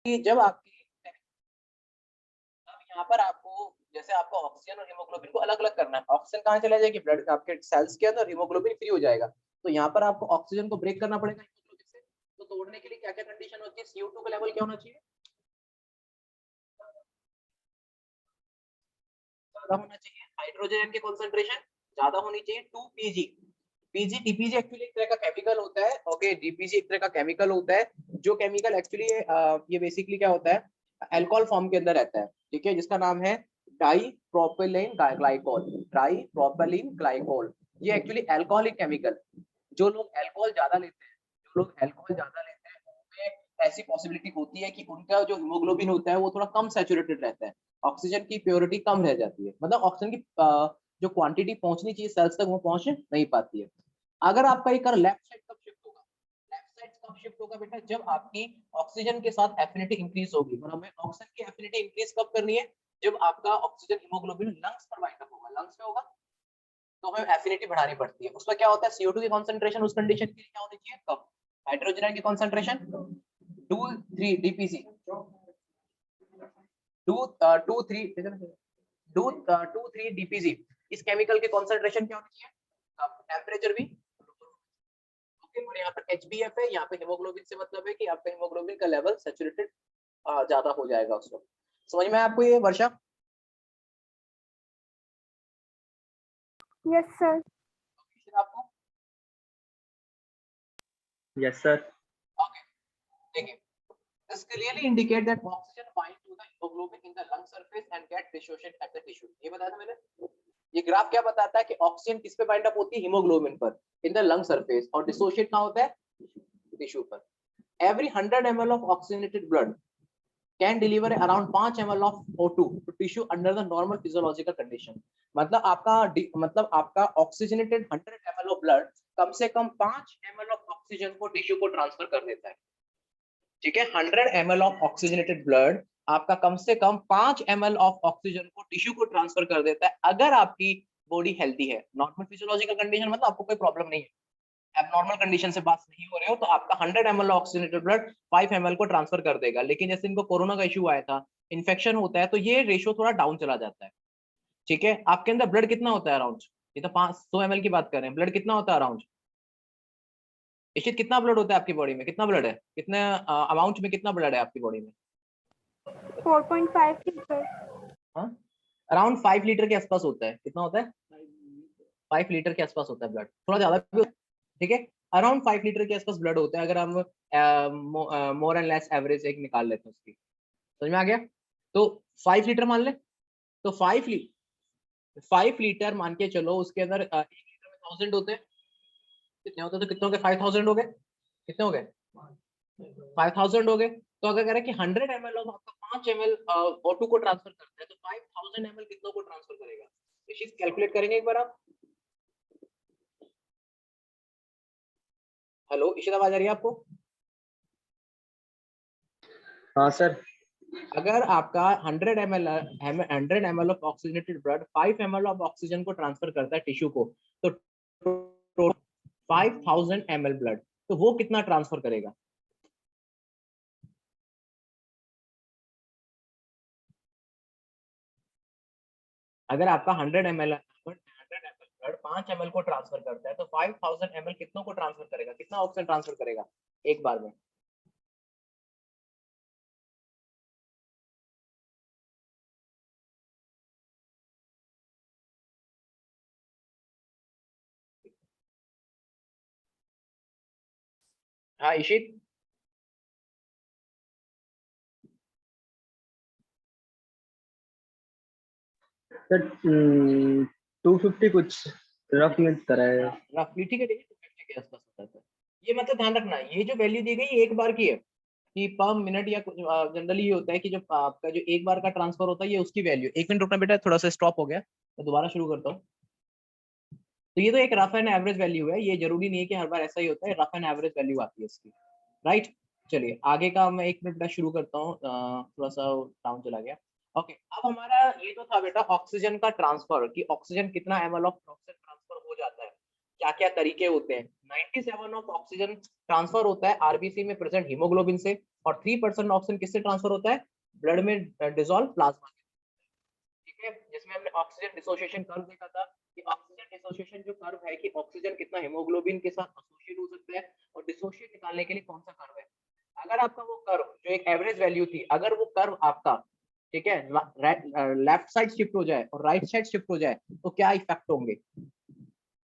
कि जब आपकी अब यहाँ पर आपको जैसे आपको ऑक्सीजन और हीमोग्लोबिन को अलग अलग करना है, ऑक्सीजन कहाँ चला जाएगी ब्लड आपके सेल्स के अंदर, हीमोग्लोबिन फ्री हो जाएगा, तो यहाँ पर आपको ऑक्सीजन को ब्रेक करना पड़ेगा हीमोग्लोबिन से। तो तोड़ने के लिए क्या क्या कंडीशन होती है, CO2 का लेवल क्या होना चाहिए, ज्यादा होना चाहिए, हाइड्रोजन की कॉन्सेंट्रेशन ज्यादा होनी चाहिए, 2 pg। पीजी डीपीजी एक्चुअली एक तरह का केमिकल होता है, ओके, डीपीजी एक तरह का केमिकल होता है, जो केमिकल एक्चुअली ये बेसिकली क्या होता है, अल्कोहल फॉर्म के अंदर रहता है, ठीक है, जिसका नाम है di propylene glycol, di propylene glycol. ये एक्चुअली अल्कोहलिक केमिकल, जो लोग अल्कोहल ज्यादा लेते हैं, जो लोग अल्कोहल ज्यादा लेते हैं उनमें ऐसी पॉसिबिलिटी होती है कि उनका जो हीमोग्लोबिन होता है वो थोड़ा कम सैचुरेटेड रहता है, ऑक्सीजन की प्योरिटी कम रह जाती है, मतलब ऑक्सीजन की जो क्वांटिटी पहुंचनी चाहिए सेल्स तक वो पहुंच नहीं पाती है। अगर आपका ये कर लेफ्ट साइड कब शिफ्ट होगा, लेफ्ट साइड कब शिफ्ट होगा बेटा, जब आपकी ऑक्सीजन के साथ एफिनिटी इंक्रीज होगी, और हमें ऑक्सीजन की एफिनिटी इंक्रीज कब करनी है, जब आपका ऑक्सीजन हीमोग्लोबिन लंग्स पर बाइंड अप होगा, लंग्स में होगा, तो हमें एफिनिटी बढ़ानी पड़ती है। उसमें क्या होता है, CO2 की कॉन्सेंट्रेशन उस कंडीशन के लिए क्या होनी चाहिए, कम, हाइड्रोजन की कॉन्सेंट्रेशन 2 3 डीपीसी 2 3 डीपीसी, इस केमिकल की कॉन्सेंट्रेशन क्या होनी चाहिए, कम, टेम्परेचर भी, और यहाँ पर HbF है, यहाँ पे हीमोग्लोबिन से मतलब है कि आपका हीमोग्लोबिन का लेवल सैचुरेटेड ज्यादा हो जाएगा उस वक्त। समझ में आपको ये वर्षा? Yes sir. आपको यस सर। ओके, देखिए, this clearly indicate that oxygen bind to the hemoglobin in the lung surface and get dissociated at the tissue। ये बताया था मैंने। ये ग्राफ क्या बताता है कि ऑक्सीजन किस पे बाइंड अप होती है, हीमोग्लोबिन पर, इन द लंग सरफेस, और डिसोशिएट कहाँ होता है, टिश्यू पर। Every 100 ml of oxygenated blood can deliver around 5 ml of O2 to tissue under the normal physiological condition। मतलब आपका ऑक्सीजनेटेड 100 ml ऑफ ब्लड कम से कम 5 ml ऑफ ऑक्सीजन को tissue को ट्रांसफर कर देता है, ठीक है, 100 ml ऑफ ऑक्सीजनेटेड ब्लड आपका कम से कम 5 ml ऑफ ऑक्सीजन को टिश्यू को ट्रांसफर कर देता है, अगर आपकी बॉडी हेल्दी है, नॉर्मल फिजियोलॉजिकल कंडीशन मतलब आपको कोई प्रॉब्लम नहीं है, एबनॉर्मल कंडीशन से पास नहीं हो रहे हो, तो आपका 100 ml ऑक्सीजनेटेड ब्लड 5 ml को ट्रांसफर कर देगा। लेकिन जैसे इनको कोरोना का इशू आया था, इन्फेक्शन होता है, तो ये रेशियो थोड़ा डाउन चला जाता है, ठीक है। आपके अंदर ब्लड कितना होता है अराउंड, ये तो 500 ml की बात कर रहे हैं, ब्लड कितना होता है अराउंड, इशित कितना ब्लड होता है आपकी बॉडी में, कितना ब्लड है, कितने अमाउंट में कितना ब्लड है आपकी बॉडी में, 4.5 लीटर। हाँ, अराउंड 5 लीटर के आसपास होता है, कितना होता है, 5 लीटर के आसपास होता है ब्लड, थोड़ा ज्यादा भी, ठीक है, अराउंड 5 लीटर के आसपास ब्लड होता है, अगर हम मोर एंड लेस एवरेज एक निकाल लेते हैं उसकी। समझ में आ गया? तो 5 लीटर मान ले, तो 5 लीटर मान के चलो, उसके अंदर 1 लीटर में 1000 होते हैं, कितने होते हैं, तो कितने हो गए, 5000 हो गए, कितने हो गए, 5000 हो गए। तो अगर करें कि 100 ml ऑफ आपका 5 ml O2 को ट्रांसफर करता है, तो 5000 ml कितनों को ट्रांसफर करेगा, ये चीज कैलकुलेट करेंगे एक बार आप। हेलो इशिता, आवाज आ रही है आपको? हाँ सर। अगर आपका 100 ml of oxygenated blood 5 ml of oxygen को ट्रांसफर करता है टिश्यू को, तो 5000 ml ब्लड, तो वो कितना ट्रांसफर करेगा, अगर आपका 100 ml ब्लड 5 ml को ट्रांसफर करता है, तो 5000 ml कितनों को ट्रांसफर करेगा, कितना ऑक्सीजन ट्रांसफर करेगा एक बार में, हाँ इशित? सर 250 कुछ रफली तरह है। रफली, ठीक है, 250 के आसपास होता है। ये मतलब ध्यान रखना, ये जो वैल्यू दी गई एक बार की है, कि पर मिनट या जनरली ये होता है कि जो आपका जो एक बार का ट्रांसफर होता है ये उसकी वैल्यू। एक मिनट रुकना बेटा, थोड़ा सा स्टॉप हो गया, मैं दोबारा शुरू करता हूँ। तो ये तो एक रफ एंड एवरेज वैल्यू है, ये जरूरी नहीं है कि हर बार ऐसा ही होता है, रफ एंड एवरेज वैल्यू आती है इसकी, राइट। चलिए आगे का मैं एक मिनट बेटा शुरू करता हूँ, थोड़ा सा डाउन चला गया। ओके, अब हमारा ये तो था बेटा ऑक्सीजन का ट्रांसफर, कि ऑक्सीजन कितना ml ऑफ ऑक्सीजन ट्रांसफर हो जाता है, क्या क्या तरीके होते हैं। 97 ऑफ ऑक्सीजन ट्रांसफर होता है आरबीसी में प्रेजेंट हीमोग्लोबिन से, और 3% ऑक्सीजन किससे ट्रांसफर होता है, ब्लड में डिसॉल्व प्लाज्मा। ठीक है, जिसमें हमने ऑक्सीजन डिसोसिएशन कर्व देखा था कि ऑक्सीजन डिसोसिएशन जो कर्व है कि ऑक्सीजन कितना हीमोग्लोबिन के साथ एसोसिएट हो सकता है और डिसोसिएट निकालने के लिए कौन सा कर्व है। अगर आपका वो कर्व जो एक एवरेज वैल्यू थी, अगर वो कर्व आपका ठीक है लेफ्ट साइड शिफ्ट हो जाए और राइट साइड शिफ्ट हो जाए तो क्या इफेक्ट होंगे।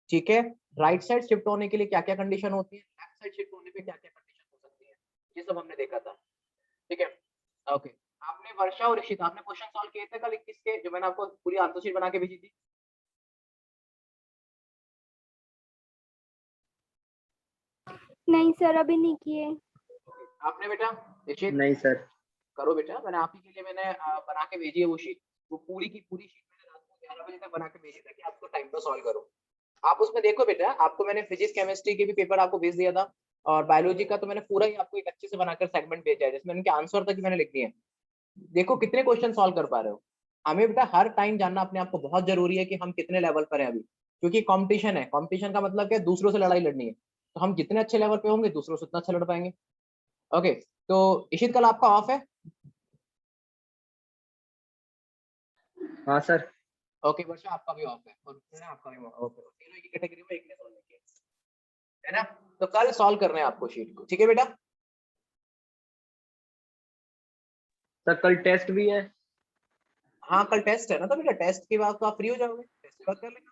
ठीक है, राइट साइड शिफ्ट होने के लिए क्या क्या कंडीशन होती है, लेफ्ट साइड शिफ्ट होने पे क्या क्या कंडीशन हो सकती है, ये सब हमने देखा था। ठीक है, ओके। आपने वर्षा और ऋषित आपने क्वेश्चन सॉल्व किए थे कल 21 के, जो मैंने आपको पूरी आंसर शीट बना के भेजी थी। नहीं सर, अभी नहीं किए। आपने बेटा ऋषित नहीं सर। करो बेटा, मैंने आप ही के लिए मैंने बना के भेजी है वो शीट, वो पूरी की पूरी शीट मैंने रात को 11 बजे तक बना के भेजी ताकि आपको टाइम पर सॉल्व करो। आप उसमें देखो बेटा, आपको मैंने फिजिक्स केमिस्ट्री के भी पेपर आपको भेज दिया था और बायोलॉजी का तो मैंने पूरा ही आपको एक अच्छे से बनाकर सेगमेंट भेजा है जिसमें उनके आंसर तक मैंने लिख दिए हैं। देखो कितने क्वेश्चन सॉल्व कर पा रहे हो। हमें बेटा हर टाइम जानना अपने आप को बहुत जरूरी है कि हम कितने लेवल पर हैं अभी, क्योंकि कंपटीशन है। कंपटीशन का मतलब क्या है, दूसरों से लड़ाई लड़नी है, तो हम जितने अच्छे लेवल पे होंगे दूसरों से उतना अच्छा लड़ पाएंगे। ओके, तो इशित कल आपका ऑफ है। हाँ सर। ओके वर्षा आपका भी ऑफ है और आपका भी ओके, तीनों की कैटेगरी में एक ने सॉल्व किया है ना। तो कल सॉल्व करना है आपको शीट को, ठीक है बेटा। सर कल टेस्ट भी है। हाँ कल टेस्ट है ना, तो बेटा टेस्ट के बाद तो आप फ्री हो जाओगे, टेस्ट के बाद कर लेना।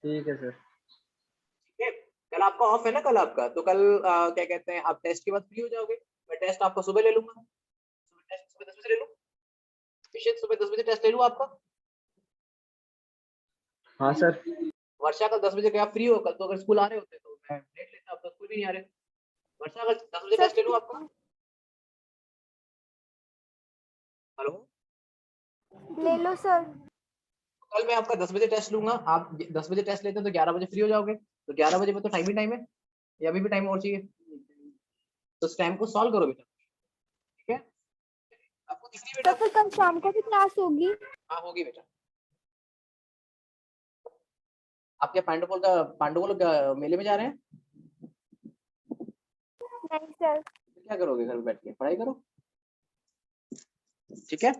ठीक है सर। ठीक है, कल आपका ऑफ है ना, कल आपका तो कल क्या कहते हैं, आप टेस्ट के बाद फ्री हो जाओगे। मैं टेस्ट आपका सुबह ले लूंगा, सुबह टेस्ट सुबह 10 बजे ले लूँ, विषय सुबह 10 बजे टेस्ट ले लूँ आपका। हाँ सर। वर्षा कल 10 बजे के आप फ्री हो, कल तो अगर स्कूल आ रहे होते तो मैं लेट लेता, अब तो स्कूल भी नहीं आ रहे। वर्षा कल 10 बजे टेस्ट ले लूँ आपका। हेलो, ले लो सर। कल मैं आपका 10 बजे टेस्ट लूंगा, आप 10 बजे टेस्ट लेते हैं तो 11 बजे फ्री हो जाओगे, तो 11 बजे में तो टाइम ही टाइम है, या अभी भी टाइम और चाहिए, तो उस टाइम को सॉल्व करो बेटा। ठीक है, आपको दिख रही है तो बेटा। फिर कल शाम को भी क्लास होगी? हाँ होगी बेटा। आप क्या पांडुपुल का मेले में जा रहे हैं? नहीं सर। क्या करोगे घर में बैठ के, पढ़ाई करो। ठीक है,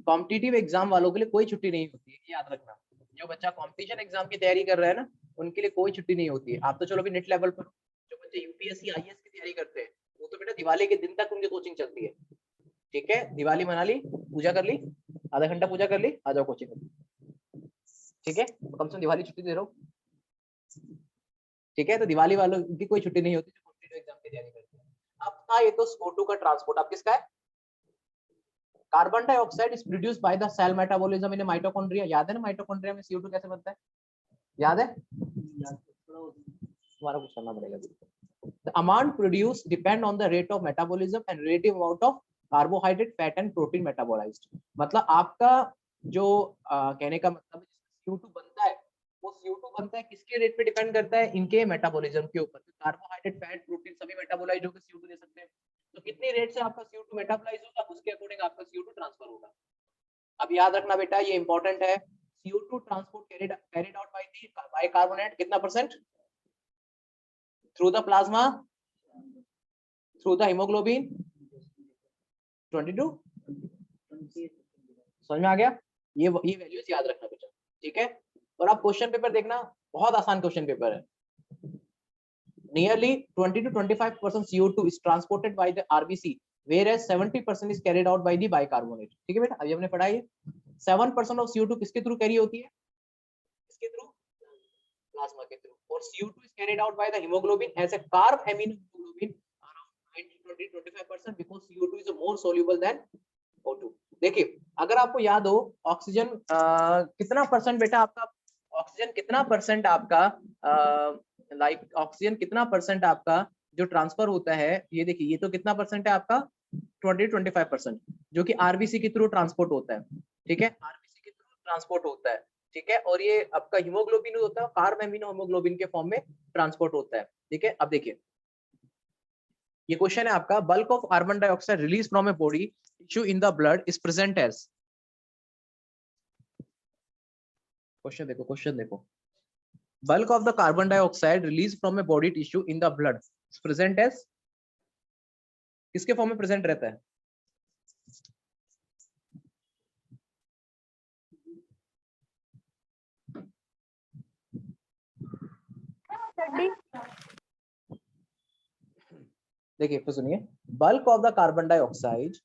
कॉम्पिटिटिव एग्जाम वालों के लिए कोई छुट्टी नहीं होती है, याद रखना। जो बच्चा कॉम्पिटिशन एग्जाम की तैयारी कर रहा है ना, उनके लिए कोई छुट्टी नहीं होती है। आप तो चलो अभी नेट लेवल पर, जो बच्चे यूपीएससी आईएएस की तैयारी करते हैं वो तो बेटा दिवाली के दिन तक उनकी कोचिंग चलती है। ठीक है, दिवाली मना ली, पूजा कर ली, आधा घंटा पूजा कर ली, आ जाओ कोचिंग। ठीक है, कम से कम दिवाली छुट्टी दे रहा हूँ। ठीक है, तो दिवाली वालों की कोई छुट्टी नहीं होती जो कॉम्पिटिटिव एग्जाम की तैयारी करते हैं। अब था ये तो CO2 का ट्रांसपोर्ट, अब किसका है, carbon dioxide is produced by the cell metabolism in mitochondria. याद है ना माइटोकॉन्ड्रिया में CO2 कैसे बनता है, याद है, तुम्हारा कुछ करना पड़ेगा। The amount produced depend on the rate of metabolism and relative amount of carbohydrate, fat and protein metabolized। मतलब आपका जो कहने का मतलब है CO2 बनता है, वो CO2 बनता है किसके रेट पे डिपेंड करता है, इनके मेटाबॉलिज्म के ऊपर। कार्बोहाइड्रेट, फैट, प्रोटीन सभी मेटाबोलाइज होकर CO2 दे सकते हैं। तो कितनी रेट से आपका CO2 मेटाबोलाइज होगा, उसके अकॉर्डिंग आपका CO2 ट्रांसफर होगा। अब याद रखना बेटा, ये इंपॉर्टेंट है, CO2 transport carried out by carbonate कितना percent, through the plasma, through the hemoglobin 22। समझ में आ गया, ये वैल्यूज याद रखना बेटा। ठीक है, और आप क्वेश्चन पेपर देखना, बहुत आसान क्वेश्चन पेपर है। Nearly 20 to 25% CO2 is transported by the RBC, whereas 70% is carried out by the bicarbonate। ठीक है बेटा, अभी हमने पढ़ा है 7% of CO2 किसके थ्रू कैरी होती है, किसके थ्रू, प्लाज्मा के थ्रू, और CO2 is carried out by the hemoglobin as a carb amino hemoglobin around 20-25% because CO2 is more soluble than O2। देखिए अगर आपको याद हो, ऑक्सीजन कितना परसेंट बेटा आपका, ऑक्सीजन कितना परसेंट आपका ऑक्सीजन कितना परसेंट आपका जो ट्रांसफर होता है, ये देखिए ये तो कितना परसेंट है आपका 20-25%, जो कि आरबीसी के थ्रू ट्रांसपोर्ट होता है। ठीक है, आरबीसी के थ्रू ट्रांसपोर्ट होता है। ठीक है, और ये आपका हीमोग्लोबिन होता है, कार्ब एमिनो हीमोग्लोबिन के फॉर्म में ट्रांसपोर्ट होता है। ठीक है, अब देखिए ये क्वेश्चन है आपका, bulk of carbon dioxide release from a body tissue in the blood is present as, question देखो, क्वेश्चन देखो, bulk of the carbon dioxide released from a body tissue in the blood is present as, किसके form में present रहता है? देखिए फिर सुनिए, bulk of the carbon dioxide,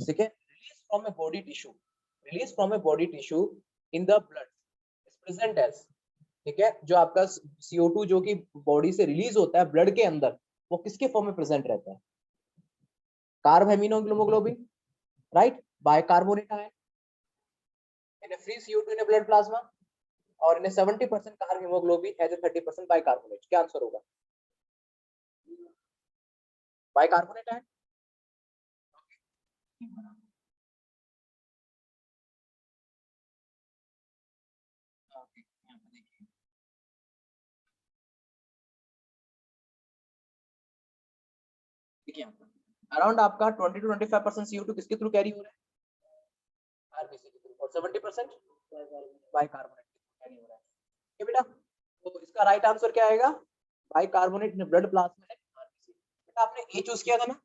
ठीक है, release from a body tissue, release from a body tissue in the blood is present as, ठीक है, जो आपका CO2 जो कि बॉडी से रिलीज होता है ब्लड के अंदर, वो किसके फॉर्म में प्रेजेंट रहता है? Carb amino haemoglobin, right, bicarbonate ion in a free CO2 in a blood plasma, और in a 70% carb haemoglobin as a 30% bicarbonate. क्या आंसर होगा? Bicarbonate ion. देखिए अराउंड आपका 20 to 25% CO2 किसके थ्रू कैरी हो रहा है? RBC के थ्रू, और 70% बाइकार्बोनेट के थ्रू कैरी हो रहा है। ठीक है बेटा, तो इसका राइट आंसर क्या आएगा? बाइकार्बोनेट इन ब्लड प्लाज्मा है RBC। बेटा आपने ए चूज किया था ना?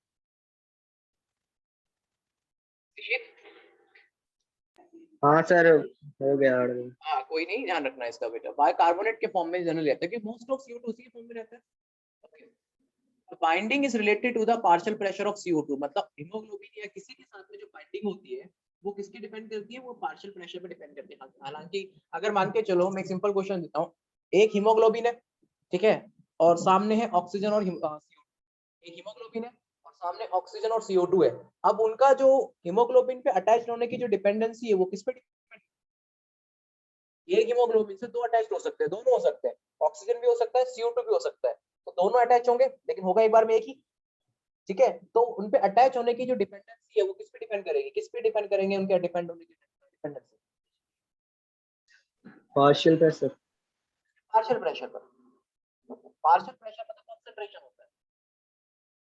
हाँ सर, हो गया। हाँ कोई नहीं, ध्यान रखना इसका बेटा, बाइकार्बोनेट के फॉर्म में जनरली रहता है कि मोस्ट ऑफ CO2 उसी के फॉर्म में रहता है। Okay, binding is related to the partial pressure of CO2, मतलब हीमोग्लोबिन या किसी के साथ में जो बाइंडिंग होती है वो किसके डिपेंड करती है? वो पार्शियल प्रेशर पे डिपेंड करती है। हालांकि अगर मान के चलो, मैं एक सिंपल क्वेश्चन देता हूँ, एक हीमोग्लोबिन है, ठीक है, और सामने है ऑक्सीजन और CO2, एक हीमोग्लोबिन है और सामने ऑक्सीजन और CO2 है। अब उनका जो हीमोग्लोबिन पे अटैच होने की जो डिपेंडेंसी है वो किस पे डिपेंड? एक हीमोग्लोबिन से दो अटैच हो सकते हैं, दोनों हो सकते हैं, ऑक्सीजन भी हो सकता है, CO2 भी हो सकता है, तो दोनों अटैच होंगे, लेकिन होगा एक बार में एक ही। ठीक है, तो उन पे अटैच होने की जो डिपेंडेंसी है वो किस पे डिपेंड करेगी? किस पे डिपेंड करेंगे उनके डिपेंड होने की dependency? Partial pressure. Partial pressure पर। पार्शियल प्रेशर मतलब कंसंट्रेशन होता है,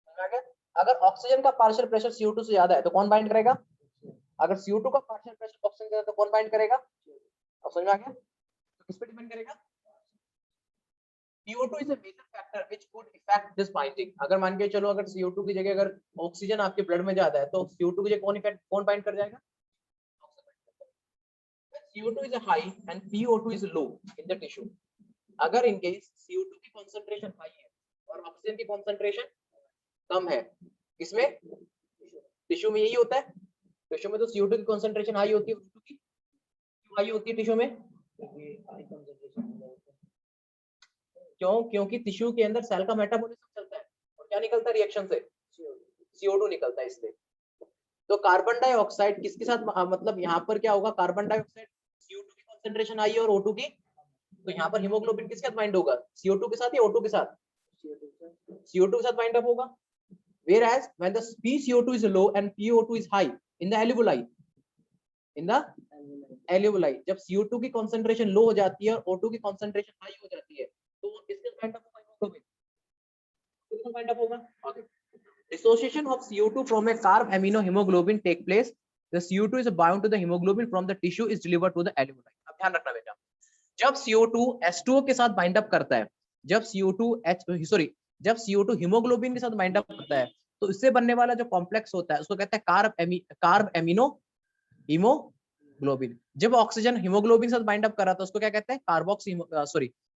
समझ आ गया? अगर ऑक्सीजन का पार्शियल प्रेशर CO2 से ज्यादा है तो कौन बाइंड करेगा? अगर CO2 का पार्शियल प्रेशर ऑक्सीजन से ज्यादा है तो कौन बाइंड करेगा? अब समझ में आ गया? तो किस पे डिपेंड करेगा? CO2 is a major factor which could affect this binding। अगर मान के चलो, अगर CO2 की जगह अगर ऑक्सीजन आपके ब्लड में ज्यादा है तो CO2 की जगह कौन बाइंड कर जाएगा? CO2 is high and PO2 is low in the tissue। अगर in case CO2 की concentration high है और ऑक्सीजन की concentration कम है, इसमें टिश्यू में यही होता है। टिश्यू में तो CO2 की concentration high होती है, O2 की क्यों high होती है टिश्यू में? क्यों? क्योंकि टिश्यू के अंदर सेल का मेटाबॉलिज्म चलता है और क्या निकलता है रिएक्शन से? CO2 निकलता है, इसलिए। तो कार्बन डाइऑक्साइड किसके साथ, मतलब यहाँ पर क्या होगा? कार्बन डाइऑक्साइड CO2 की कंसंट्रेशन आई है और O2 की, तो यहाँ पर हीमोग्लोबिन किसके साथ बाइंड होगा? CO2 के साथ या O2 के साथ? CO2 के साथ बाइंड अप होगा। Whereas when the PCO2 is low and PO2 is high in the alveoli, जब CO2 की कंसंट्रेशन लो हो जाती है और O2 की कंसंट्रेशन हाई हो जाती है तो वो किसके साथ बाइंड अप होगा? हीमोग्लोबिन किसके साथ बाइंड अप होगा? Okay, dissociation of CO2 from a carb amino hemoglobin take place। The CO2 is bound to the hemoglobin from the tissue is delivered to the alveoli। अब ध्यान रखना बेटा, जब CO2 H2O के साथ बाइंड अप करता है, जब CO2 हीमोग्लोबिन के साथ बाइंड अप करता है तो इससे बनने वाला जो कॉम्प्लेक्स होता है उसको कहते हैं कार्ब एमिनो हीमोग्लोबिन। जब ऑक्सीजन हीमोग्लोबिन के साथ बाइंड अप कर रहा था उसको क्या कहते हैं?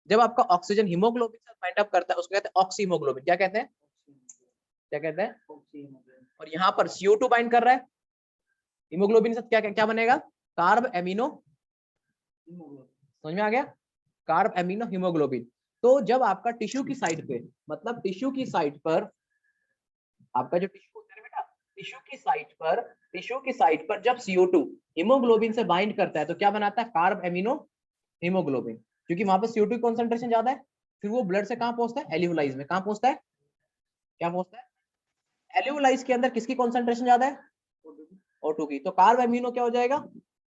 जब आपका ऑक्सीजन हीमोग्लोबिन के साथ बाइंड अप करता है उसको कहते हैं ऑक्सी हीमोग्लोबिन। क्या कहते हैं? क्या कहते हैं? और यहाँ पर CO2 बाइंड कर रहा है हीमोग्लोबिन के साथ, क्या क्या बनेगा? कार्ब एमिनो, समझ में आ गया? Carb amino haemoglobin. तो जब आपका टिश्यू की साइड पे, मतलब टिश्यू की साइड पर आपका जो टिश्यू होता है बेटा, टिश्यू की साइड पर जब CO2 हीमोग्लोबिन से बाइंड करता है तो क्या बनाता है? Carb amino haemoglobin. क्योंकि वहां पर CO2 की कंसंट्रेशन ज्यादा है, फिर वो ब्लड से कहां पहुंचता है? एल्वियोलाइज में। कहां पहुंचता है? क्या पहुंचता है? एल्वियोलाइज के अंदर किसकी कंसंट्रेशन ज्यादा है? O2 की। तो कार्ब एमिनो क्या हो जाएगा?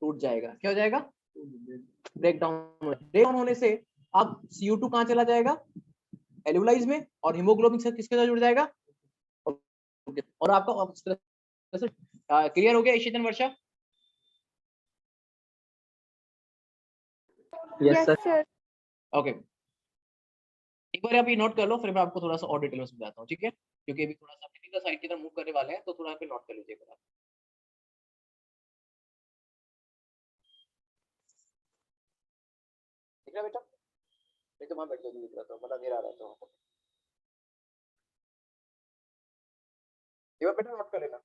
टूट जाएगा। क्या हो जाएगा? ब्रेक डाउन होने से अब CO2 कहां चला जाएगा? एल्वियोलाइज में, और हीमोग्लोबिन से किसके साथ जुड़ जाएगा? और आपका क्लियर हो गया ईशितन, Varsha? Yes sir. Sir. Okay, एक बार आप ये नोट कर लो, फिर मैं आपको थोड़ा सा और डिटेल में समझाता हूँ, ठीक है? क्योंकि अभी थोड़ा सा टेक्निकल साइड की तरफ मूव करने वाले हैं, तो थोड़ा यहाँ पे नोट कर लीजिएगा आप। ठीक है बेटा, नहीं तो वहाँ बैठ जाओ, दिख रहा तो मतलब अंधेरा आ रहा है तो एक बार बेटा नोट कर लेना।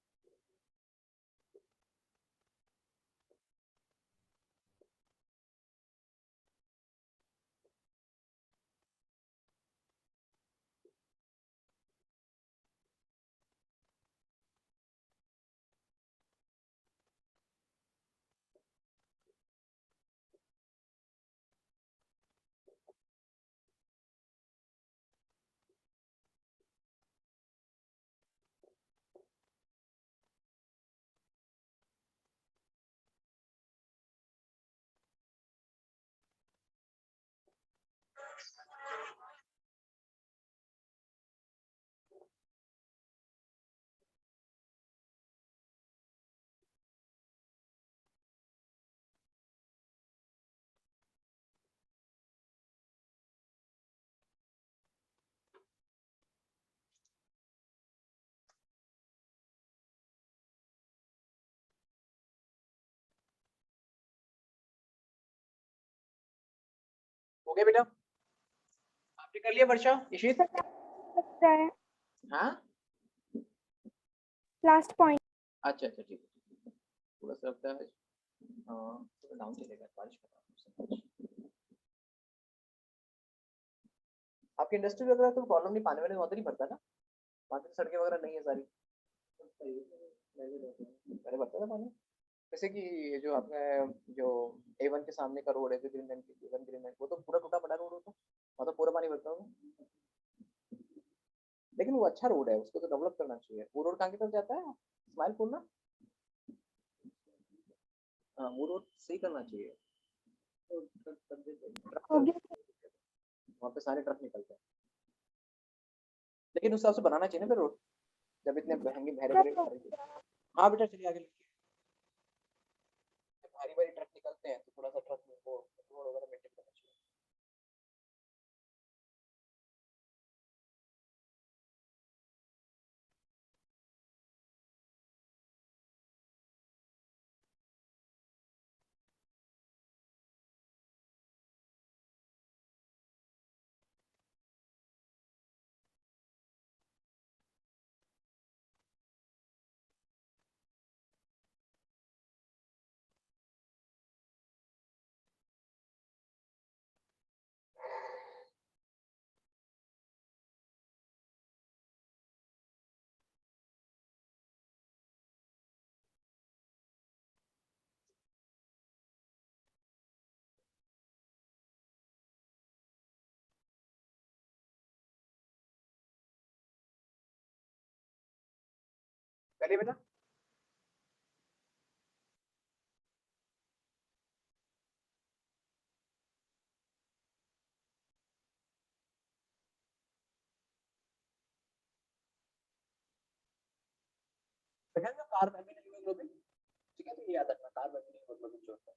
हो गया बेटा, आपने कर लिया वर्षा, इशित? लगता है हाँ लास्ट पॉइंट। अच्छा अच्छा ठीक है, थोड़ा सा लगता है थोड़ा डाउन चलेगा, बारिश का आपकी इंडस्ट्री वगैरह तो प्रॉब्लम नहीं, पानी वाले वहाँ तो नहीं भरता ना, वहाँ की सड़कें वगैरह नहीं है सारी, पहले भरता था पानी। जैसे कि ये जो आपका जो A1 के सामने का रोड है, जो ग्रीन लाइन की A1 ग्रीन लाइन, वो तो पूरा टूटा पड़ा रोड होता, वहाँ तो पूरा पानी भरता होगा, लेकिन वो अच्छा रोड है, उसको तो डेवलप करना चाहिए। वो रोड कहाँ की तरफ जाता है, स्माइलपुर ना? हाँ वो रोड सही करना चाहिए, हो गया वहाँ पे सारे ट्रक निकलते हैं, लेकिन उस हिसाब से बनाना चाहिए ना फिर रोड, जब इतने महंगे बहरे बहरे हाँ बेटा चलिए आगे लिखिए। जब भारी भारी ट्रक निकलते हैं तो थोड़ा सा ट्रक में वो रोड वगैरह मेंटेन करना चाहिए। चलिए बेटा, सेकंड में कार में हीमोग्लोबिन, ठीक है, तो ये याद रखना, कार में हीमोग्लोबिन जो होता है।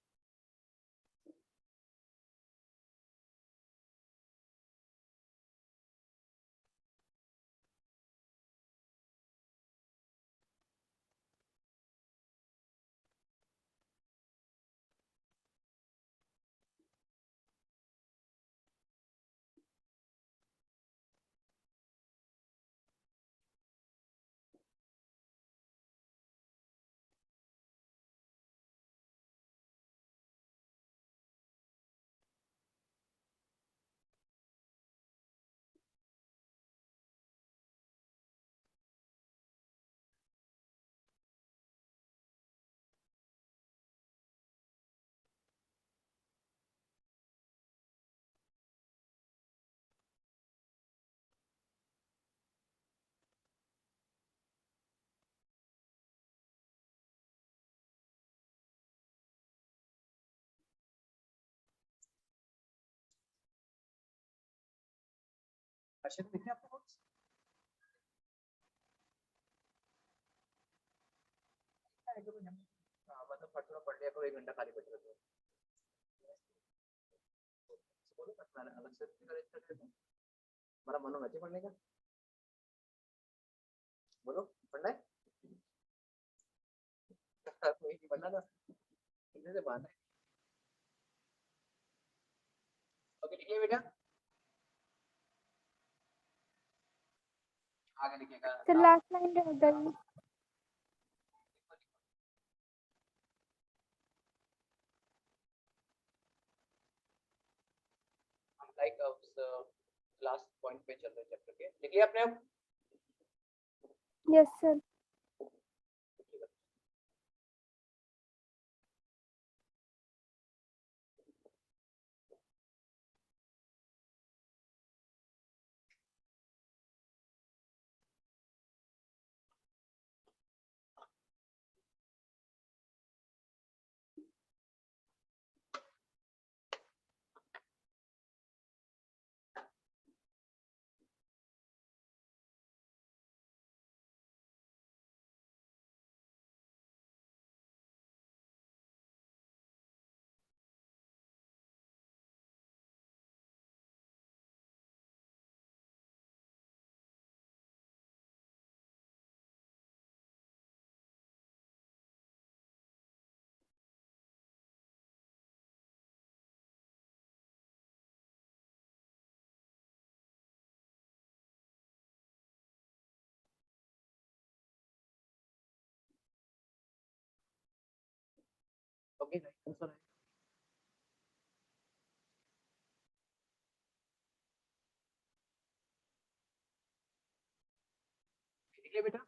अच्छा तो लिखे आपको नोट्स, हाँ मतलब थोड़ा पढ़ लिया करो, 1 घंटा खाली बैठ रहे बोलो, अलग से हमारा मन होना चाहिए पढ़ने का। बोलो पढ़ना है कोई नहीं पढ़ना था इधर से बात है ओके लिखिए बेटा आगे लिखिएगा सर लास्ट लाइन रह गई। हम लाइक लास्ट पॉइंट पे चल रहे हैं चैप्टर के लिख लिया आपने अब यस सर। ओके आंसर है लिख लिया बेटा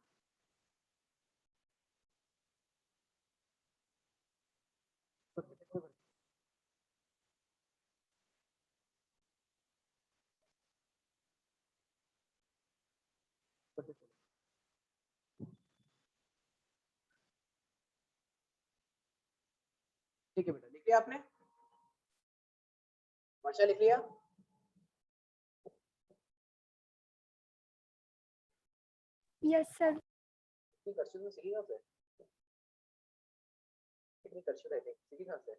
ठीक है बेटा लिख लिया आपने वर्षा लिख लिया यस सर। इतनी कर्सिव में सीखी कहाँ से इतनी कर्सिव राइटिंग सीखी कहाँ से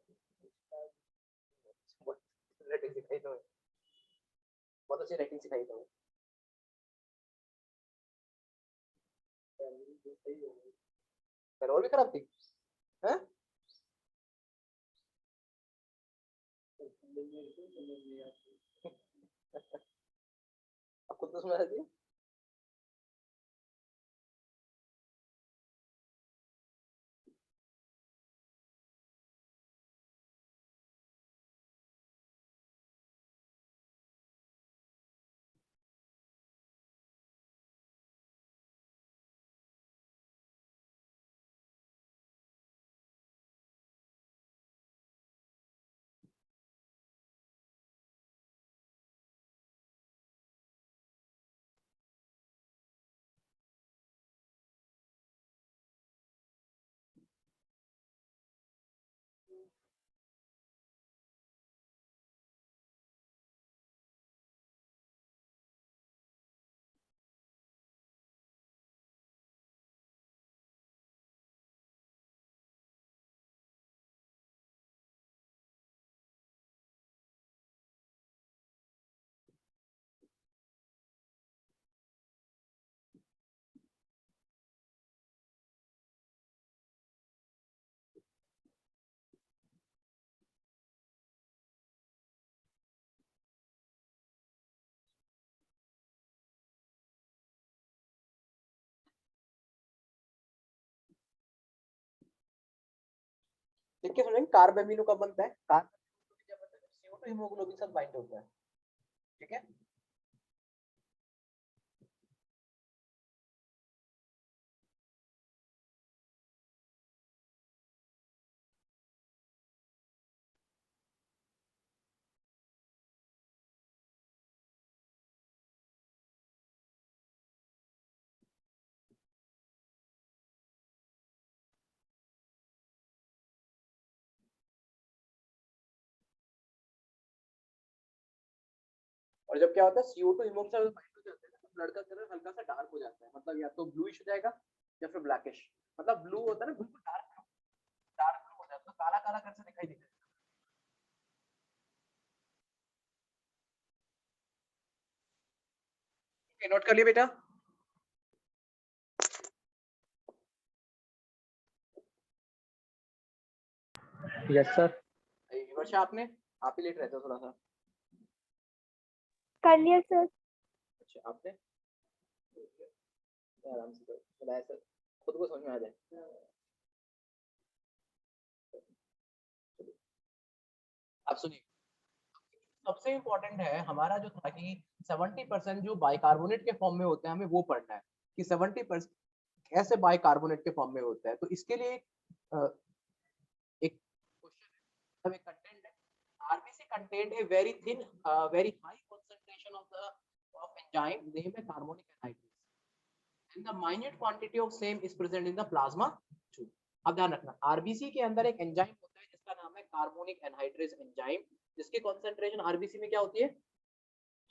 बहुत राइटिंग सिखाई तो बहुत अच्छी राइटिंग सिखाई तो पर और भी खराब थी हैं अब खुद तो सुना रही देखिए सुनेंगे कार्ब एमिनो कब बनता है कार्ब जब बनता है CO2 हीमोग्लोबिन के साथ बाइंड होता है ठीक है और जब क्या होता है CO2 हीमोग्लोबिन के साथ बाइंड हो जाता है ना तो ब्लड का कलर हल्का सा डार्क हो जाता है मतलब या तो ब्लूइश हो जाएगा या फिर ब्लैकिश मतलब ब्लू होता है ना बिल्कुल डार्क ब्लू हो जाता है तो काला काला कैसे दिखाई देता है नोट कर लिया बेटा यस सर। वर्षा आपने, आप ही लेट रहते हो थोड़ा सा। कर लिया सर। अच्छा आपने, आराम से करो, थोड़ा ऐसा खुद को समझ में आ जाए। आप सुनिए, सबसे इम्पोर्टेंट है हमारा जो था कि 70% जो बाइकार्बोनेट के फॉर्म में होते हैं हमें वो पढ़ना है कि 70% कैसे बाइकार्बोनेट के फॉर्म में होता है। तो इसके लिए एक क्वेश्चन है, मतलब एक कंटेंट है, आरबीसी कंटेंट है very thin very high concentration of enzyme name है carbonic anhydrase and the minute quantity of same is present in the plasma too. अब ध्यान रखना, आरबीसी के अंदर एक एंजाइम होता है जिसका नाम है कार्बोनिक एनहाइड्रेज एंजाइम, जिसकी कंसंट्रेशन आरबीसी में क्या होती है,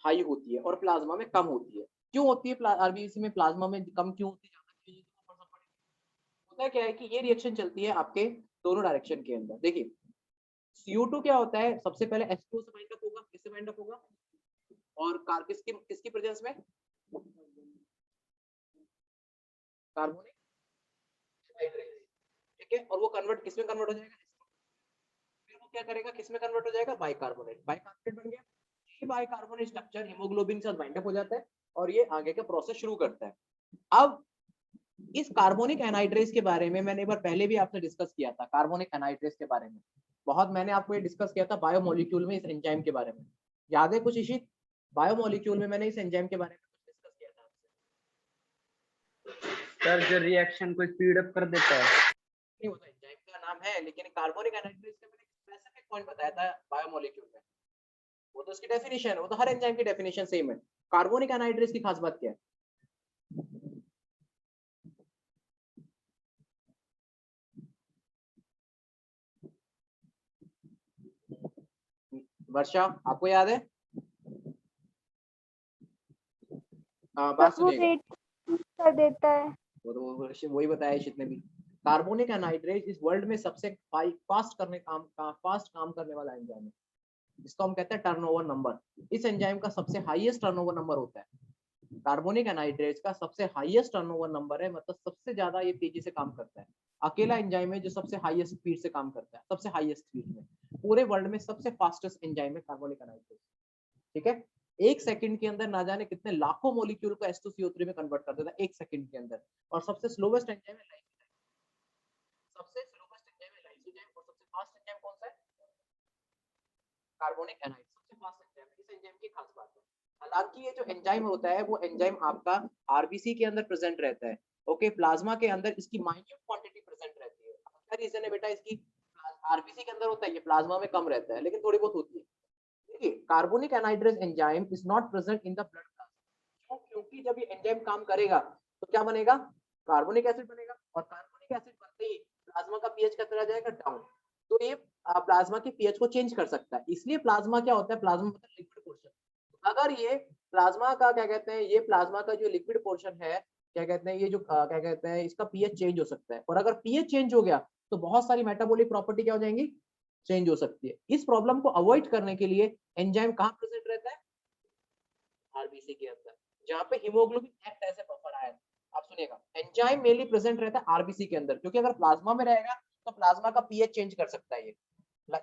हाई होती है और प्लाज्मा में कम होती है। क्यों होती है आरबीसी में, प्लाज्मा में कम क्यों होती है, ज्यादा क्यों होता क्या है कि ये रिएक्शन चलती है आपके दोनों डायरेक्शन के अंदर। देखिए CO2 क्या होता है, सबसे पहले H2O से बाइंड अप होगा, किससे बाइंड अप होगा, और किसकी किसकी प्रेजेंस में, कार्बोनिक एनहाइड्रेज, ठीक है, और वो कन्वर्ट किसमें कन्वर्ट हो जाएगा, फिर वो क्या करेगा, किसमें कन्वर्ट हो जाएगा, बाइकार्बोनेट, बाइकार्बोनेट बन गया। ये बाइकार्बोनेट स्ट्रक्चर हीमोग्लोबिन के साथ बाइंड अप हो जाता है और ये आगे का प्रोसेस शुरू करता है। अब इस कार्बोनिक एनहाइड्रेज के बारे में मैंने एक बार पहले भी आपसे डिस्कस किया था, कार्बोनिक एनहाइड्रेज के बारे में बहुत मैंने आपको ये डिस्कस किया था बायोमोलिक्यूल में, इस एंजाइम के बारे में याद है कुछ इशित, बायोमोलिक्यूल में मैंने इस एंजाइम के बारे में कुछ डिस्कस किया था आपसे। सर जो रिएक्शन को स्पीड अप कर देता है, नहीं होता, एंजाइम का नाम है, लेकिन कार्बोनिक एनहाइड्रेज का मैंने स्पेसिफिक पॉइंट बताया था बायोमोलिक्यूल में, वो तो उसकी डेफिनेशन है, वो तो हर एंजाइम की डेफिनेशन सेम है। कार्बोनिक एनहाइड्रेज की खास बात क्या है, वर्षा आपको याद है, बात वो सुनिएगा, रेट कर देता है। वो तो वही बताया इशित ने भी। कार्बोनिक एनहाइड्रेज इस वर्ल्ड में सबसे फास्ट काम करने वाला एंजाइम है, जिसको हम कहते हैं टर्नओवर नंबर। इस एंजाइम का सबसे हाईएस्ट टर्नओवर नंबर होता है, कार्बोनिक एनहाइड्रेज का सबसे हाईएस्ट टर्नओवर नंबर है, मतलब सबसे ज्यादा ये तेजी से काम करता है। अकेला एंजाइम है जो सबसे हाईएस्ट स्पीड से काम करता है, सबसे हाईएस्ट स्पीड में, पूरे वर्ल्ड में सबसे फास्टेस्ट एंजाइम है कार्बोनिक एनहाइड्रेज, ठीक है। एक सेकंड के अंदर ना जाने कितने लाखों मॉलिक्यूल को H2CO3 में कन्वर्ट कर देता है एक सेकंड के अंदर। और सबसे स्लोवेस्ट एंजाइम है लाइसोजाइम, सबसे स्लोवेस्ट एंजाइम है लाइसोजाइम, और सबसे फास्ट एंजाइम कौन सा है, कार्बोनिक एनहाइड्रेज, सबसे फास्ट एंजाइम है। इस एंजाइम की खास बात है, हालांकि ये जो एंजाइम होता है वो एंजाइम आपका आरबीसी के अंदर प्रेजेंट रहता है, ओके, प्लाज्मा के अंदर इसकी माइन्यूट क्वांटिटी प्रेजेंट रहती है। क्या रीजन है बेटा इसकी, आरबीसी के अंदर होता है, ये प्लाज्मा में कम रहता है, लेकिन थोड़ी बहुत होती है। देखिए carbonic anhydrase enzyme is not present in the blood plasma, क्योंकि जब ये एंजाइम काम करेगा तो क्या बनेगा, कार्बोनिक एसिड बनेगा, और कार्बोनिक एसिड बनते ही प्लाज्मा का पीएच कितना जाएगा, डाउन। तो ये प्लाज्मा के पीएच को चेंज कर सकता है, इसलिए प्लाज्मा क्या होता है, प्लाज्मा मतलब लिक्विड पोर्शन। अगर ये प्लाज्मा का क्या कहते हैं, ये प्लाज्मा का जो लिक्विड पोर्शन है, क्या कहते हैं, ये जो क्या कहते हैं, इसका पीएच चेंज हो सकता है, और अगर पीएच चेंज हो गया तो बहुत सारी मेटाबॉलिक प्रॉपर्टी क्या हो जाएंगी, चेंज हो सकती है। इस प्रॉब्लम को अवॉइड करने के लिए एंजाइम कहाँ प्रेजेंट रहता है, आरबीसी के अंदर, जहाँ पे haemoglobin act as a buffer ion. आप सुनिएगा, एंजाइम मेनली प्रेजेंट रहता है आरबीसी के अंदर, क्योंकि अगर प्लाज्मा में रहेगा तो प्लाज्मा का पीएच चेंज कर सकता है ये,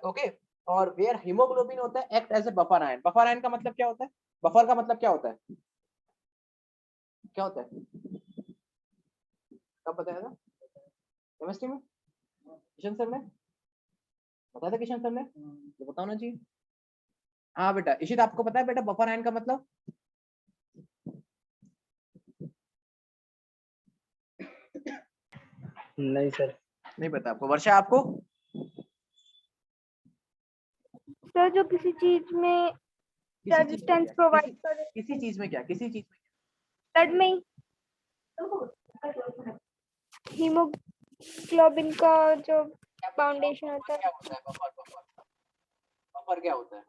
ओके। और वेयर हीमोग्लोबिन होता है act as a buffer ion. Buffer ion का मतलब क्या होता है, बफर का मतलब क्या होता है, क्या होता है, कब बताया था केमिस्ट्री में, किशन सर ने बताया था, किशन सर ने तो बताओ ना जी। हाँ बेटा इशित, आपको पता है बेटा बफर आयन का मतलब, नहीं सर। नहीं पता आपको, वर्षा आपको, सर जो किसी चीज में किसी चीज में रेजिस्टेंस क्या, प्रोवाइड करे, किसी चीज में क्या, किसी चीज में ब्लड में हीमोग्लोबिन का जो क्या, फाउंडेशन होता है, क्या होता है, बफर, बफर क्या होता है,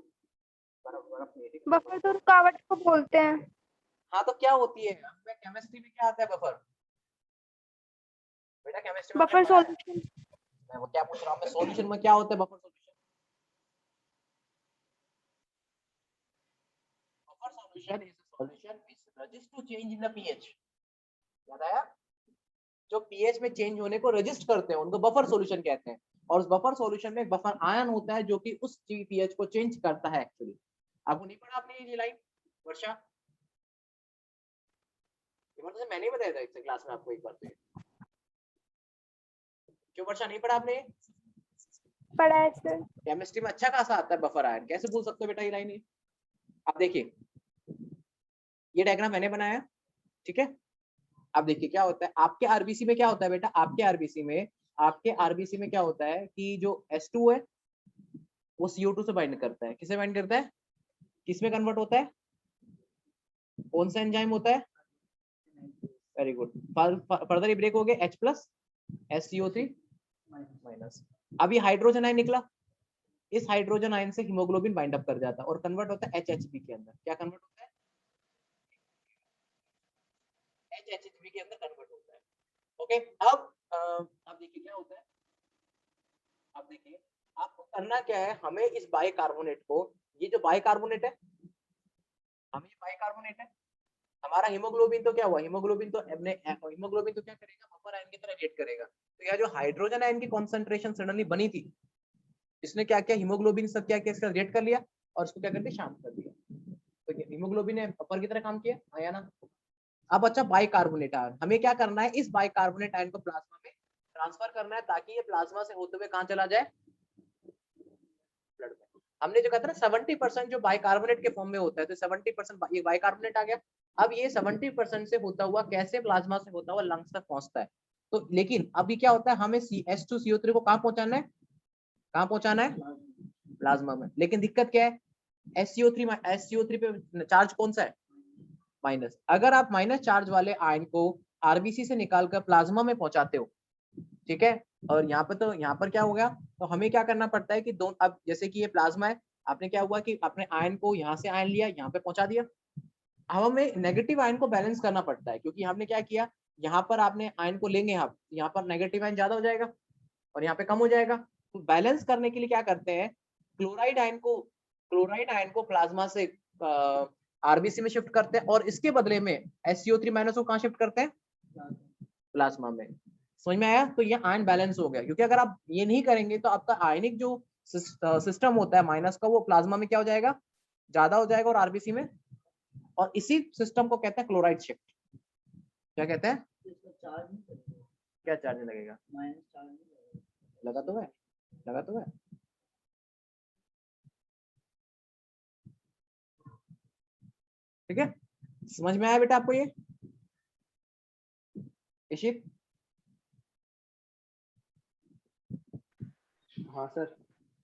बर्फ, बर्फ नहीं, ठीक है, बफर तो रुकावट को बोलते हैं। हाँ तो क्या होती है, हमें केमिस्ट्री में क्या आता है बफर, बेटा केमिस्ट्री में बफर आपने पढ़ा है, सॉल्यूशन, मैं वो क्या पूछ रहा हूँ, मैं सॉल्यूशन में क्या होता है, buffer solution, buffer solution is a solution which resist to change in the pH, याद आया, जो पीएच में चेंज होने को रजिस्ट करते हैं उनको बफर सॉल्यूशन कहते हैं। और उस बफर सॉल्यूशन में एक बफर आयन होता है जो कि उस पीएच को चेंज करता है एक्चुअली। आपको नहीं पढ़ा आपने ये लाइन वर्षा? ये मतलब मैंने ही बताया था इससे क्लास में आपको एक बार। तो क्यों वर्षा नहीं पढ़ा आपने? पढ़ा है सर। केमिस्ट्री में अच्छा खासा आता है बफर आयन, कैसे भूल सकते हो बेटा ये लाइन? ये आप देखिए, ये डायग्राम मैंने बनाया, ठीक है। अब देखिए क्या होता है आपके आरबीसी में, क्या होता है बेटा आपके आरबीसी में क्या होता है कि जो H2 है वो CO2 से बाइंड करता है। किसे बाइंड करता है? किसमें कन्वर्ट होता है? कौन सा एंजाइम होता है? Very good. फर्दर ये ब्रेक हो गया H प्लस SCO3 माइनस। अब ये हाइड्रोजन आयन निकला, इस हाइड्रोजन आयन से हीमोग्लोबिन बाइंड अप कर जाता है और कन्वर्ट होता है HHB के अंदर। क्या कन्वर्ट होता है? HHB के अंदर कन्वर्ट होता है। ओके, अब देखिए क्या होता है। अब देखिए आपको करना क्या है, हमें इस बाइकार्बोनेट को, ये जो बाइकार्बोनेट है, हमें ये बाइकार्बोनेट है, हमारा हीमोग्लोबिन तो क्या हुआ, हीमोग्लोबिन तो क्या करेगा, बफर आयन की तरह रिएक्ट करेगा। तो यह जो हाइड्रोजन आयन की कॉन्सेंट्रेशन सडनली बनी थी, इसने क्या किया, हीमोग्लोबिन सब क्या किया, इसका रिएक्ट कर लिया और इसको क्या कर दिया, शांत कर दिया। तो हीमोग्लोबिन ने बफर की तरह काम किया, आया ना। अब अच्छा बाइकार्बोनेट आयन, हमें क्या करना है, इस बाइकार्बोनेट आयन को प्लाज्मा में ट्रांसफर करना है ताकि ये प्लाज्मा से होते हुए कहां चला जाए, ब्लड में। हमने जो कहा था ना 70% जो बाइकार्बोनेट के फॉर्म में होता है, तो 70% ये बाइकार्बोनेट आ गया। अब ये 70% से होता हुआ कैसे प्लाज्मा से होता हुआ लंग्स तक पहुंचता है। तो लेकिन अभी क्या होता है, हमें H2CO3 को कहां पहुंचाना है, कहां पहुंचाना है, प्लाज्मा में। लेकिन दिक्कत क्या है, SCO3 पे चार्ज कौन सा है, माइनस। अगर आप माइनस चार्ज वाले आयन को आरबीसी से निकालकर प्लाज्मा में पहुंचाते हो, ठीक है, और यहाँ पर क्या हो गया, तो हमें क्या करना पड़ता है कि अब जैसे कि ये प्लाज्मा है, आपने क्या हुआ कि आपने आयन को यहाँ से आयन लिया, यहाँ पे पहुंचा दिया। अब हमें नेगेटिव आयन को बैलेंस करना पड़ता है, क्योंकि हमने क्या किया, यहाँ पर आपने आयन को लेंगे, आप यहाँ पर नेगेटिव आयन ज्यादा हो जाएगा और यहाँ पे कम हो जाएगा। तो बैलेंस करने के लिए क्या करते हैं, क्लोराइड आयन को प्लाज्मा से आरबीसी में शिफ्ट करते हैं और इसके बदले में SCO3 माइनस को कहाँ शिफ्ट करते हैं, प्लाज्मा में। समझ में आया? तो ये आयन बैलेंस हो गया, क्योंकि अगर आप ये नहीं करेंगे तो आपका आयनिक जो सिस्टम होता है माइनस का, वो प्लाज्मा में क्या हो जाएगा, ज्यादा हो जाएगा और आरबीसी में, और इसी सिस्टम को कहते हैं क्लोराइड शिफ्ट। क्या कहते हैं, क्या चार्ज नहीं लगेगा, लगा तो है, लगा तो है। ठीक है, समझ में आया बेटा आपको ये इशित? हाँ सर।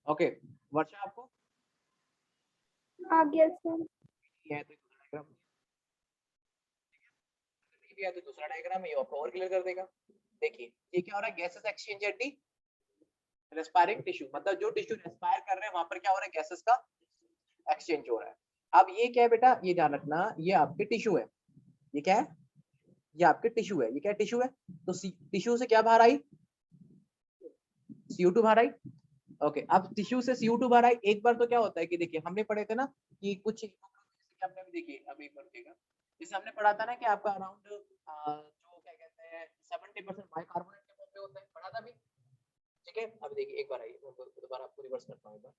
ओके वर्षा, आपको आ गया सर। ये है तो दूसरा डायग्राम ये आपको और क्लियर कर देगा। देखिए ये क्या हो रहा है, gases exchange at the respiring tissue, मतलब जो टिश्यू रेस्पायर कर रहे हैं वहां पर क्या हो रहा है, गैसेस का एक्सचेंज हो रहा है। अब ये क्या है बेटा, ये ध्यान रखना, ये आपके टिश्यू है, ये क्या है, ये आपके टिश्यू है, ये क्या टिश्यू है, तो टिश्यू से क्या बाहर आई, CO2 बाहर आई। ओके, अब टिश्यू से CO2 बाहर आई, एक बार तो क्या होता है कि देखिए हमने पढ़े थे ना कि कुछ आपने अभी देखिए, अभी एक बार देखिएगा, जैसे हमने पढ़ा था ना कि आपका अराउंड जो क्या कहते हैं 70% बाइकार्बोनेट के फॉर्म में होता है, पढ़ा था अभी, ठीक है। अब देखिए एक बार आइए, दोबारा आपको रिवर्स करता हूं एक बार,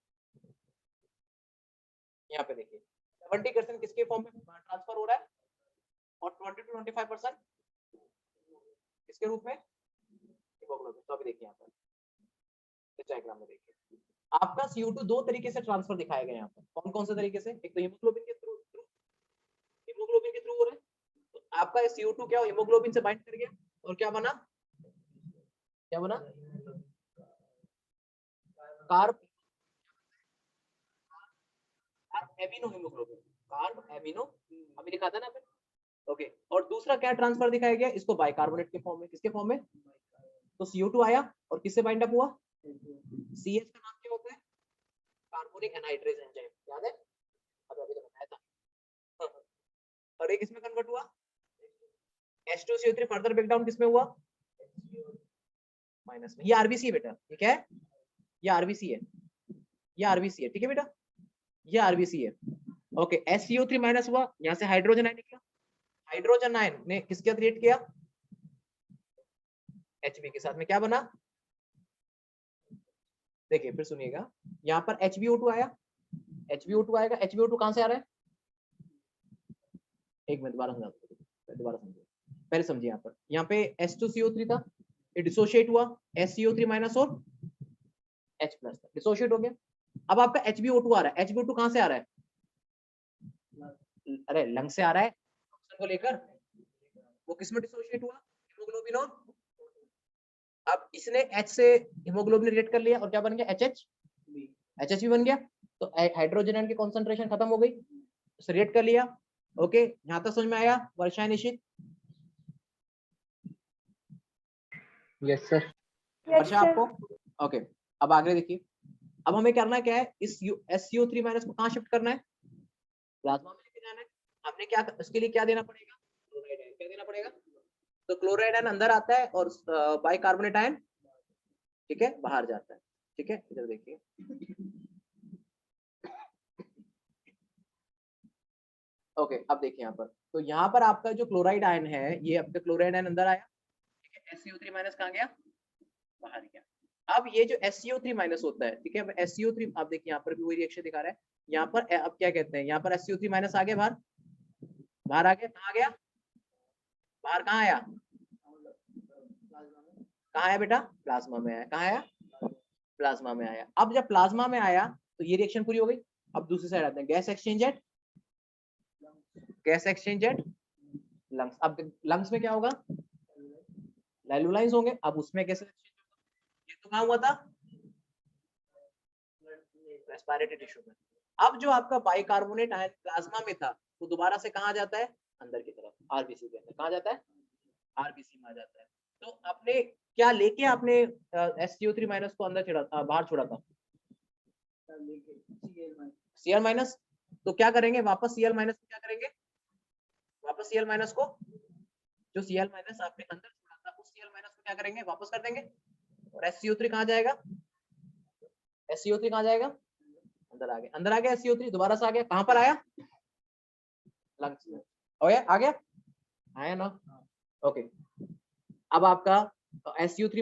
यहाँ पे देखिए 70% किसके फॉर्म में ट्रांसफर हो रहा है और 20 to 25% किसके रूप में, हीमोग्लोबिन। तो अभी देखिए यहाँ पर इस डायग्राम में देखिए, आपका CO2 दो तरीके से ट्रांसफर दिखाया गया यहाँ पर। कौन कौन से तरीके से, एक तो हीमोग्लोबिन के थ्रू, हो रहा है, तो आपका CO2 क्या हीमोग्लोबिन से बाइंड कर गया और क्या बना, क्या बना, carb amino haemoglobin, carb amino, अभी लिखा था ना आपने। ओके, और दूसरा क्या ट्रांसफर दिखाया गया, इसको बाइकार्बोनेट के फॉर्म में, किसके फॉर्म में, तो CO2 आया और किससे बाइंड अप हुआ, CH का नाम क्या होता है, कार्बोनिक एनहाइड्रेज एंजाइम, याद है, अभी तो बताया था। और एक इसमें कन्वर्ट हुआ H2CO3, फर्दर ब्रेकडाउन किसमें हुआ, माइनस में। ये आरबीसी है बेटा, ठीक है, ये आरबीसी है, ये आरबीसी है, ठीक है बेटा, ये आरबीसी है। ओके, SCO3 माइनस हुआ, यहाँ से हाइड्रोजन आयन निकला, हाइड्रोजन आयन ने किसके साथ रिएक्ट किया, HB के साथ में, क्या बना, देखिए फिर सुनिएगा, यहाँ पर HbO2 आया, HbO2 आएगा, HbO2 कहाँ से आ रहा है? एक मिनट दोबारा समझिए, पहले समझिए। यहाँ पे H2CO3 था, ये डिसोशिएट हुआ, HCO3 माइनस और H प्लस डिसोशिएट हो गया। अब आपका HbO2 आ रहा है, HbO2 कहाँ से आ रहा है? अरे लंग से आ रहा है ऑक्सीजन को लेकर, वो किसमें डिसोशिएट हुआ? हीमोग्लोबिन और, अब इसने H से हीमोग्लोबिन रिएक्ट कर लिया और क्या बन गया? HH, HH भी बन गया, तो हाइड्रोजन आयन की कॉन्सेंट्रेशन खत्म हो गई, उसे रिएक्ट कर लिया। ओके, यहाँ तक समझ में आया Varsha Nishit? Yes sir. Yes Varsha sir. आपको? ओके, अब आगे देखिए, अब हमें करना क्या है, इस SCO3 माइनस को कहाँ शिफ्ट करना है? प्लाज्मा में लेके जाना है। हमने क्या, इसके लिए क्या देना पड़ेगा? Chloride ion. क्या देना पड़ेगा? तो क्लोराइड आयन अंदर आता है और बाइकार्बोनेट आयन, ठीक है, बाहर जाता है। ठीक है, इधर देखिए, ओके, अब देखिए यहाँ पर, तो यहाँ पर आपका जो क्लोराइड आयन है, ये आपका क्लोराइड आयन अंदर आया, ठीक है, SCO3 माइनस कहाँ गया? बाहर गया। अब ये जो SCO3 माइनस होता है, ठीक है, SCO3 आप देखिए यहाँ पर भी वही रिएक्शन दिखा रहा है। यहाँ पर अब क्या कहते हैं, यहाँ पर SCO3 माइनस आ गया बाहर, बाहर आ गया, कहाँ आ गया? बाहर कहाँ आया? कहाँ आया बेटा? प्लाज्मा में आया। कहाँ आया? प्लाज्मा में आया। अब जब प्लाज्मा में आया तो ये रिएक्शन पूरी हो गई। अब दूसरी साइड आते हैं, gas exchange at, gas exchange at lungs. अब लंग्स में क्या होगा? लाइलुलाइंस होंगे। अब उसमें कैसे एक्सचेंज होगा? ये तो कहाँ हुआ था? रेस्पिरेटरी टिश्यू में। अब जो आपका बाइकार्बोनेट आयन प्लाज्मा में था, वो दोबारा से कहाँ जाता है? अंदर की तरफ, आरबीसी के अंदर। कहाँ जाता है? आरबीसी में आ जाता है। तो आपने क्या लेके आपने SCO3 माइनस को अंदर छोड़ा था, बाहर छोड़ा था? Cl minus. तो क्या करेंगे वापस? Cl माइनस को क्या करेंगे वापस? Cl माइनस को, जो Cl माइनस आपने अंदर छोड़ा था, उस Cl माइनस को क्या करेंगे? वापस कर देंगे। और SCO3 कहाँ जाएगा? SCO3 कहाँ जाएगा? अंदर आ गया, अंदर आ गया SCO3, दोबारा से आ गया। कहाँ पर आया? लंग्स में। ओके, आ गया, आया ना? ओके, अब आपका SCO3